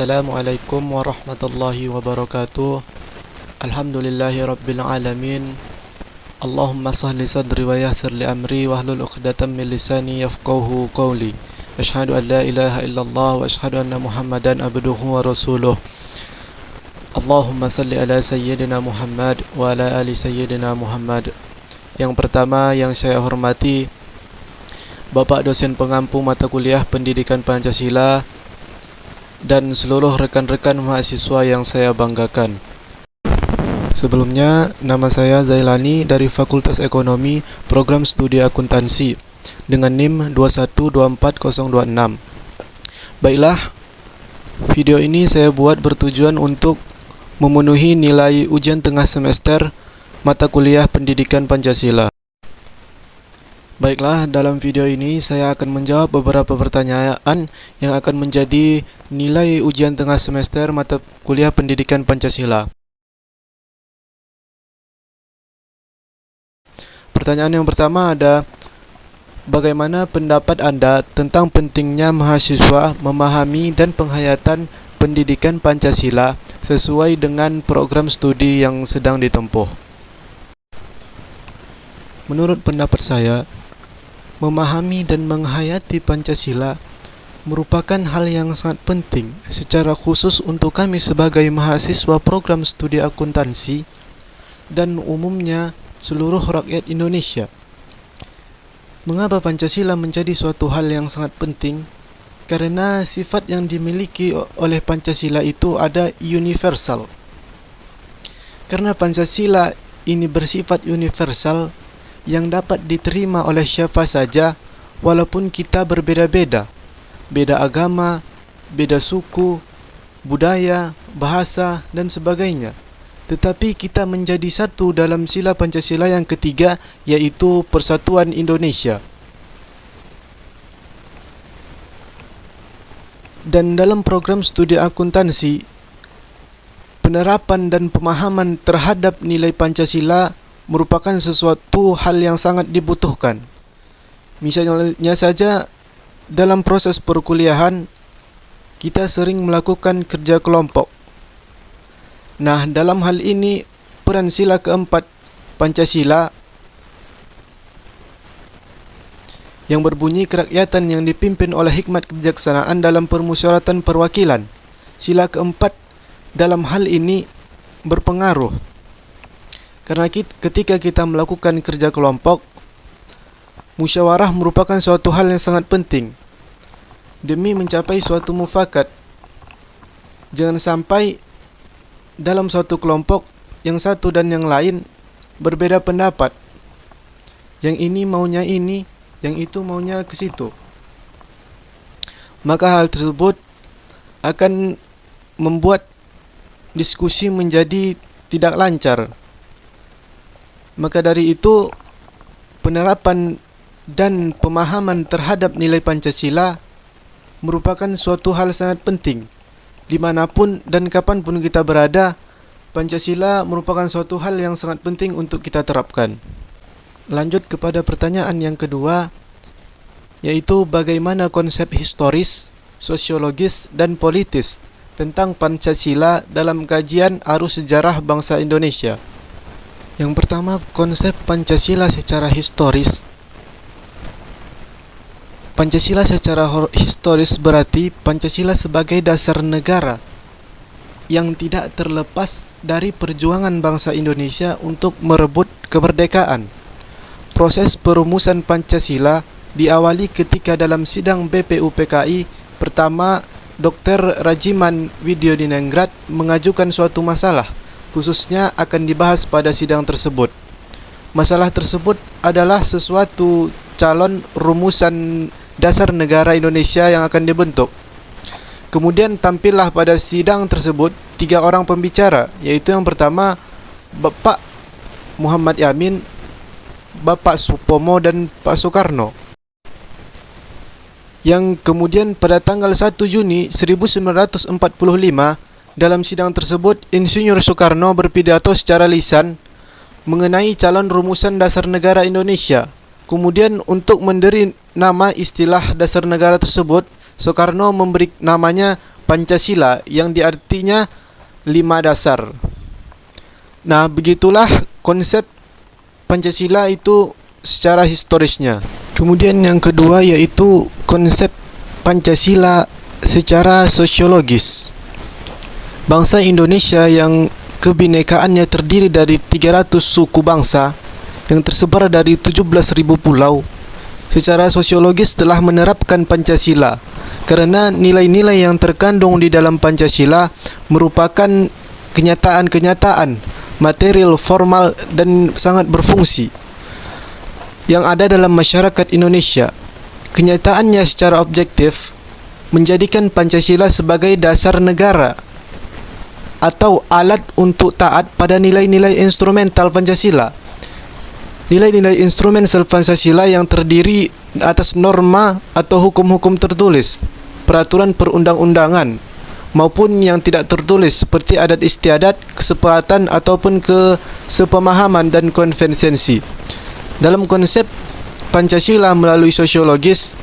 Assalamualaikum warahmatullahi wabarakatuh. Alhamdulillahi rabbil alamin. Allahumma sahli sadri wa yassir li amri wahlul 'uqdatam min lisani yafqahu qawli. Asyhadu an la ilaha illallah wa asyhadu anna Muhammadan abduhu wa rasuluh. Allahumma salli ala sayyidina Muhammad wa ala ali sayyidina Muhammad. Yang pertama yang saya hormati Bapak dosen pengampu mata kuliah Pendidikan Pancasila dan seluruh rekan-rekan mahasiswa yang saya banggakan. Sebelumnya, nama saya Zailani dari Fakultas Ekonomi Program Studi Akuntansi dengan NIM 2124026. Baiklah, video ini saya buat bertujuan untuk memenuhi nilai ujian tengah semester mata kuliah Pendidikan Pancasila. Baiklah, dalam video ini saya akan menjawab beberapa pertanyaan yang akan menjadi nilai ujian tengah semester mata kuliah Pendidikan Pancasila. Pertanyaan yang pertama ada, bagaimana pendapat Anda tentang pentingnya mahasiswa memahami dan penghayatan pendidikan Pancasila sesuai dengan program studi yang sedang ditempuh? Menurut pendapat saya, memahami dan menghayati Pancasila merupakan hal yang sangat penting secara khusus untuk kami sebagai mahasiswa program studi akuntansi dan umumnya seluruh rakyat Indonesia. Mengapa Pancasila menjadi suatu hal yang sangat penting? Karena sifat yang dimiliki oleh Pancasila itu ada universal. Karena Pancasila ini bersifat universal yang dapat diterima oleh siapa saja walaupun kita berbeda-beda, beda agama, beda suku, budaya, bahasa, dan sebagainya. Tetapi kita menjadi satu dalam sila Pancasila yang ketiga, yaitu Persatuan Indonesia. Dan dalam program studi akuntansi, penerapan dan pemahaman terhadap nilai Pancasila merupakan sesuatu hal yang sangat dibutuhkan. Misalnya saja, dalam proses perkuliahan, kita sering melakukan kerja kelompok. Nah, dalam hal ini, peran sila keempat Pancasila yang berbunyi kerakyatan yang dipimpin oleh hikmat kebijaksanaan dalam permusyawaratan perwakilan. Sila keempat dalam hal ini berpengaruh. Karena ketika kita melakukan kerja kelompok, musyawarah merupakan suatu hal yang sangat penting demi mencapai suatu mufakat. Jangan sampai dalam suatu kelompok yang satu dan yang lain berbeda pendapat. Yang ini maunya ini, yang itu maunya ke situ. Maka hal tersebut akan membuat diskusi menjadi tidak lancar. Maka dari itu, penerapan dan pemahaman terhadap nilai Pancasila merupakan suatu hal sangat penting. Dimanapun dan kapanpun kita berada, Pancasila merupakan suatu hal yang sangat penting untuk kita terapkan. Lanjut kepada pertanyaan yang kedua, yaitu bagaimana konsep historis, sosiologis, dan politis tentang Pancasila dalam kajian arus sejarah bangsa Indonesia. Yang pertama, konsep Pancasila secara historis. Pancasila secara historis berarti Pancasila sebagai dasar negara yang tidak terlepas dari perjuangan bangsa Indonesia untuk merebut kemerdekaan. Proses perumusan Pancasila diawali ketika dalam sidang BPUPKI pertama Dr. Rajiman Widyodiningrat mengajukan suatu masalah, khususnya akan dibahas pada sidang tersebut. Masalah tersebut adalah sesuatu calon rumusan dasar negara Indonesia yang akan dibentuk. Kemudian tampillah pada sidang tersebut 3 orang pembicara, yaitu yang pertama Bapak Muhammad Yamin, Bapak Supomo, dan Pak Soekarno. Yang kemudian pada tanggal 1 Juni 1945 dalam sidang tersebut, Insinyur Soekarno berpidato secara lisan mengenai calon rumusan dasar negara Indonesia. Kemudian untuk memberi nama istilah dasar negara tersebut, Soekarno memberi namanya Pancasila yang diartinya 5 dasar. Nah, begitulah konsep Pancasila itu secara historisnya. Kemudian yang kedua yaitu konsep Pancasila secara sosiologis. Bangsa Indonesia yang kebinekaannya terdiri dari 300 suku bangsa yang tersebar dari 17.000 pulau, secara sosiologis telah menerapkan Pancasila karena nilai-nilai yang terkandung di dalam Pancasila merupakan kenyataan-kenyataan material, formal, dan sangat berfungsi yang ada dalam masyarakat Indonesia. Kenyataannya secara objektif menjadikan Pancasila sebagai dasar negara atau alat untuk taat pada nilai-nilai instrumental Pancasila. Nilai-nilai instrumental Pancasila yang terdiri atas norma atau hukum-hukum tertulis, peraturan perundang-undangan, maupun yang tidak tertulis seperti adat istiadat, kesepakatan ataupun kesepemahaman dan konvensi. Dalam konsep Pancasila melalui sosiologis,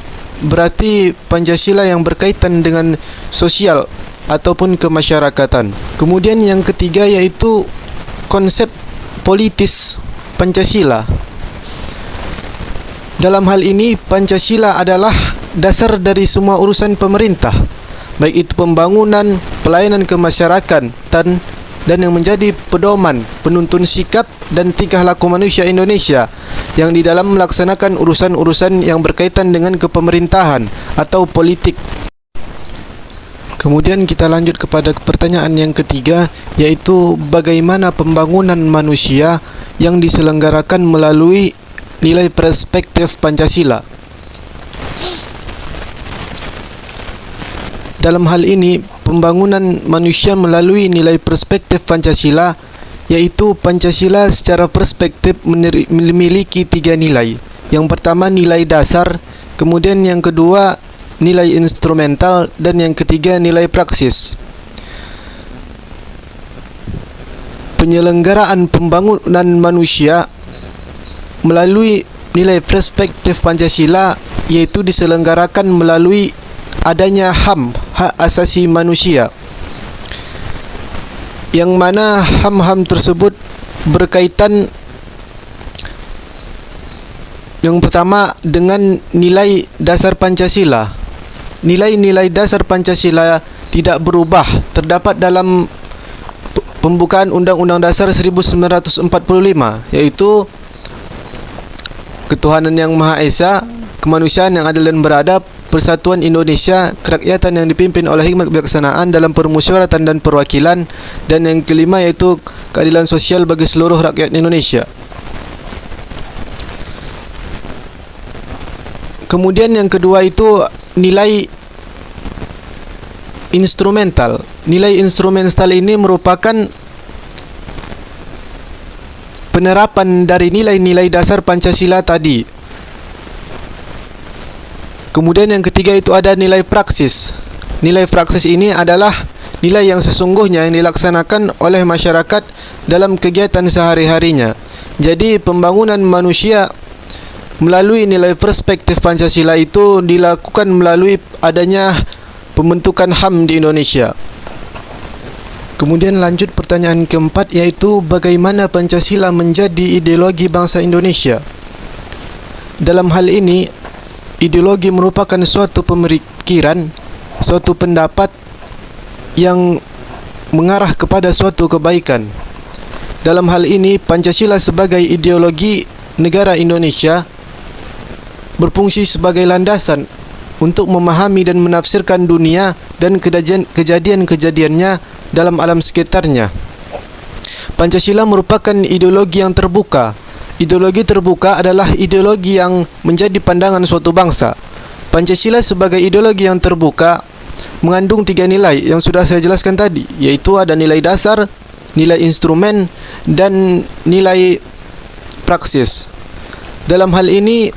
berarti Pancasila yang berkaitan dengan sosial ataupun kemasyarakatan. Kemudian yang ketiga yaitu konsep politis Pancasila. Dalam hal ini Pancasila adalah dasar dari semua urusan pemerintah, baik itu pembangunan, pelayanan ke masyarakat, dan yang menjadi pedoman, penuntun sikap dan tingkah laku manusia Indonesia yang di dalam melaksanakan urusan-urusan yang berkaitan dengan kepemerintahan atau politik. Kemudian kita lanjut kepada pertanyaan yang ketiga, yaitu bagaimana pembangunan manusia yang diselenggarakan melalui nilai perspektif Pancasila. Dalam hal ini, pembangunan manusia melalui nilai perspektif Pancasila, yaitu Pancasila secara perspektif memiliki 3 nilai. Yang pertama nilai dasar, kemudian yang kedua nilai instrumental, dan yang ketiga nilai praksis. Penyelenggaraan pembangunan manusia melalui nilai perspektif Pancasila yaitu diselenggarakan melalui adanya HAM, hak asasi manusia, yang mana HAM-HAM tersebut berkaitan yang pertama dengan nilai dasar Pancasila. Nilai-nilai dasar Pancasila tidak berubah, terdapat dalam pembukaan Undang-Undang Dasar 1945, yaitu ketuhanan yang Maha Esa, kemanusiaan yang adil dan beradab, persatuan Indonesia, kerakyatan yang dipimpin oleh hikmat kebijaksanaan dalam permusyawaratan dan perwakilan, dan yang kelima yaitu keadilan sosial bagi seluruh rakyat Indonesia. Kemudian yang kedua itu nilai instrumental. Nilai instrumental ini merupakan penerapan dari nilai-nilai dasar Pancasila tadi. Kemudian yang ketiga itu ada nilai praksis. Nilai praksis ini adalah nilai yang sesungguhnya yang dilaksanakan oleh masyarakat dalam kegiatan sehari-harinya. Jadi pembangunan manusia melalui nilai perspektif Pancasila itu dilakukan melalui adanya pembentukan HAM di Indonesia. Kemudian lanjut pertanyaan keempat, yaitu bagaimana Pancasila menjadi ideologi bangsa Indonesia. Dalam hal ini, ideologi merupakan suatu pemikiran, suatu pendapat yang mengarah kepada suatu kebaikan. Dalam hal ini, Pancasila sebagai ideologi negara Indonesia berfungsi sebagai landasan untuk memahami dan menafsirkan dunia dan kejadian-kejadiannya dalam alam sekitarnya. Pancasila merupakan ideologi yang terbuka. Ideologi terbuka adalah ideologi yang menjadi pandangan suatu bangsa. Pancasila sebagai ideologi yang terbuka mengandung 3 nilai yang sudah saya jelaskan tadi, yaitu ada nilai dasar, nilai instrumen, dan nilai praksis. Dalam hal ini,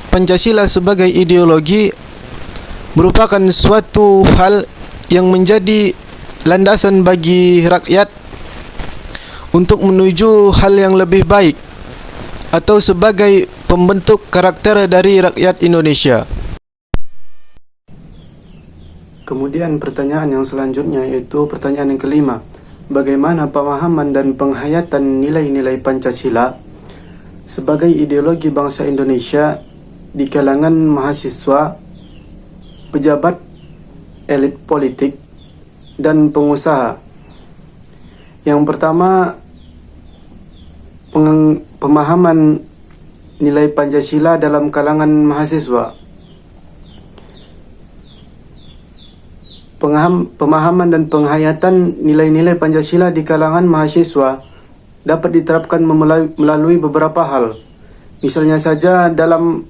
Pancasila sebagai ideologi merupakan suatu hal yang menjadi landasan bagi rakyat untuk menuju hal yang lebih baik atau sebagai pembentuk karakter dari rakyat Indonesia. Kemudian pertanyaan yang selanjutnya yaitu pertanyaan yang kelima. Bagaimana pemahaman dan penghayatan nilai-nilai Pancasila sebagai ideologi bangsa Indonesia di kalangan mahasiswa, pejabat, elit politik, dan pengusaha? Yang pertama, pemahaman nilai Pancasila dalam kalangan mahasiswa. Pemahaman dan penghayatan nilai-nilai Pancasila di kalangan mahasiswa dapat diterapkan melalui beberapa hal. Misalnya saja dalam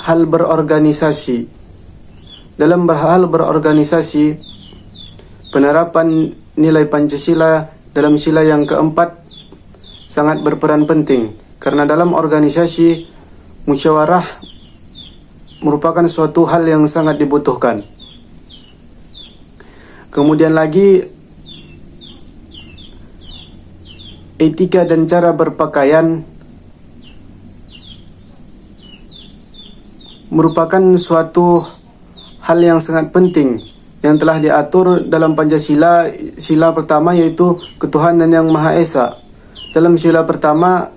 hal berorganisasi. Dalam hal berorganisasi, penerapan nilai Pancasila dalam sila yang keempat sangat berperan penting, karena dalam organisasi musyawarah merupakan suatu hal yang sangat dibutuhkan. Kemudian lagi, etika dan cara berpakaian merupakan suatu hal yang sangat penting yang telah diatur dalam Pancasila. Sila pertama yaitu ketuhanan yang Maha Esa. Dalam sila pertama,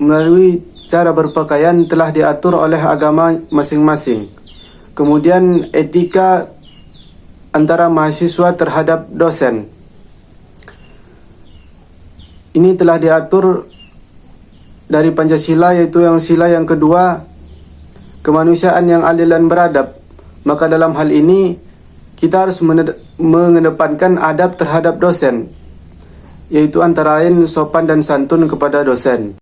melalui cara berpakaian telah diatur oleh agama masing-masing. Kemudian etika antara mahasiswa terhadap dosen. Ini telah diatur dari Pancasila, yaitu yang sila yang kedua, kemanusiaan yang adil dan beradab. Maka dalam hal ini kita harus mengedepankan adab terhadap dosen, yaitu antara lain sopan dan santun kepada dosen.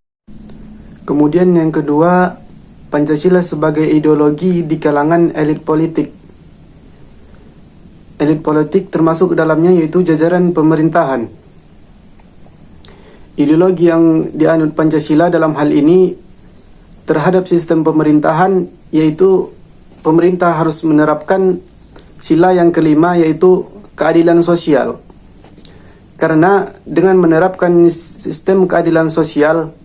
Kemudian yang kedua, Pancasila sebagai ideologi di kalangan elit politik. Elit politik termasuk dalamnya yaitu jajaran pemerintahan. Ideologi yang dianut Pancasila dalam hal ini terhadap sistem pemerintahan, yaitu pemerintah harus menerapkan sila yang kelima yaitu keadilan sosial. Karena dengan menerapkan sistem keadilan sosial,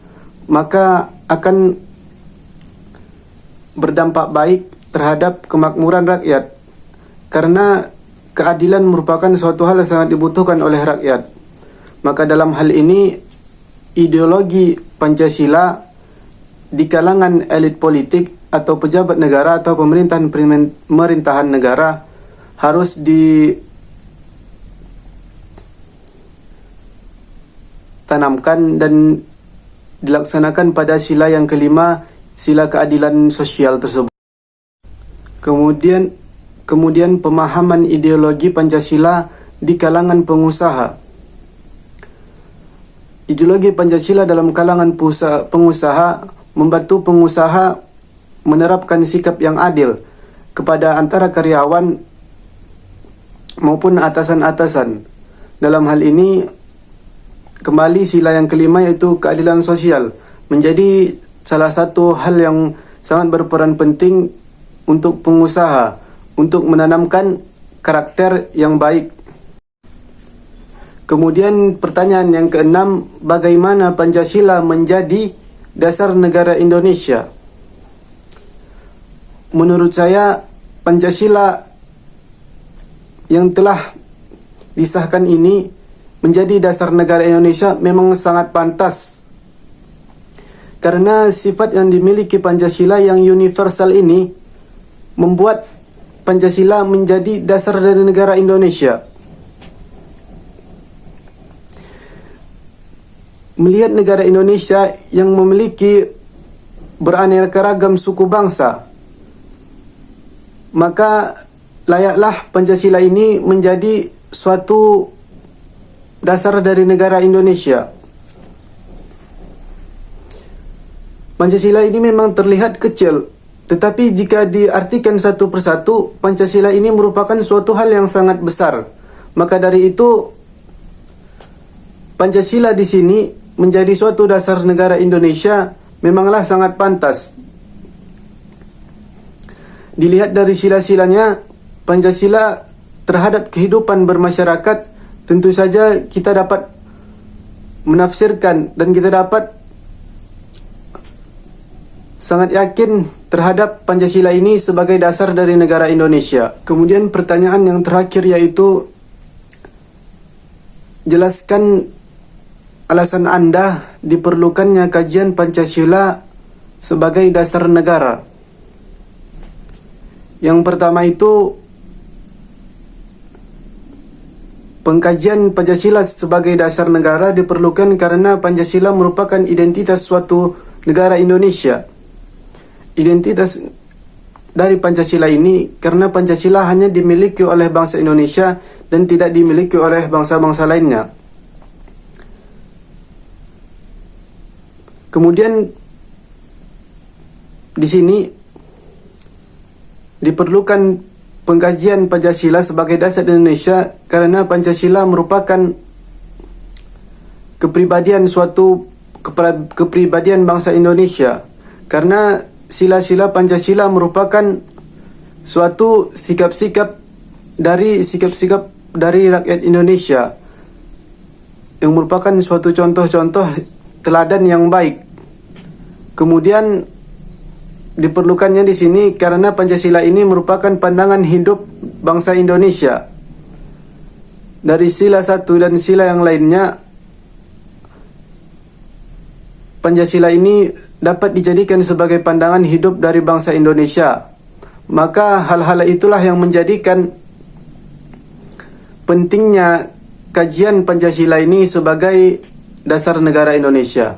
maka akan berdampak baik terhadap kemakmuran rakyat. Karena keadilan merupakan suatu hal yang sangat dibutuhkan oleh rakyat. Maka dalam hal ini, ideologi Pancasila di kalangan elit politik atau pejabat negara atau pemerintahan negara harus ditanamkan dan dilaksanakan pada sila yang kelima, sila keadilan sosial tersebut. Kemudian pemahaman ideologi Pancasila di kalangan pengusaha. Ideologi Pancasila dalam kalangan pengusaha membantu pengusaha menerapkan sikap yang adil kepada antara karyawan maupun atasan-atasan. Dalam hal ini, kembali sila yang kelima yaitu keadilan sosial menjadi salah satu hal yang sangat berperan penting untuk pengusaha untuk menanamkan karakter yang baik. Kemudian pertanyaan yang keenam, bagaimana Pancasila menjadi dasar negara Indonesia? Menurut saya, Pancasila yang telah disahkan ini menjadi dasar negara Indonesia memang sangat pantas. Karena sifat yang dimiliki Pancasila yang universal ini membuat Pancasila menjadi dasar dari negara Indonesia. Melihat negara Indonesia yang memiliki beraneka ragam suku bangsa, maka layaklah Pancasila ini menjadi suatu dasar dari negara Indonesia. Pancasila ini memang terlihat kecil, tetapi jika diartikan satu persatu, Pancasila ini merupakan suatu hal yang sangat besar. Maka dari itu, Pancasila di sini menjadi suatu dasar negara Indonesia memanglah sangat pantas. Dilihat dari sila-silanya, Pancasila terhadap kehidupan bermasyarakat, tentu saja kita dapat menafsirkan dan kita dapat sangat yakin terhadap Pancasila ini sebagai dasar dari negara Indonesia. Kemudian pertanyaan yang terakhir yaitu, jelaskan alasan Anda diperlukannya kajian Pancasila sebagai dasar negara. Yang pertama itu, pengkajian Pancasila sebagai dasar negara diperlukan karena Pancasila merupakan identitas suatu negara Indonesia. Identitas dari Pancasila ini karena Pancasila hanya dimiliki oleh bangsa Indonesia dan tidak dimiliki oleh bangsa-bangsa lainnya. Kemudian di sini diperlukan pengkajian Pancasila sebagai dasar Indonesia karena Pancasila merupakan kepribadian bangsa Indonesia. Karena sila-sila Pancasila merupakan suatu sikap-sikap dari rakyat Indonesia yang merupakan suatu contoh-contoh teladan yang baik. Kemudian diperlukannya di sini karena Pancasila ini merupakan pandangan hidup bangsa Indonesia. Dari sila satu dan sila yang lainnya, Pancasila ini dapat dijadikan sebagai pandangan hidup dari bangsa Indonesia. Maka hal-hal itulah yang menjadikan pentingnya kajian Pancasila ini sebagai dasar negara Indonesia.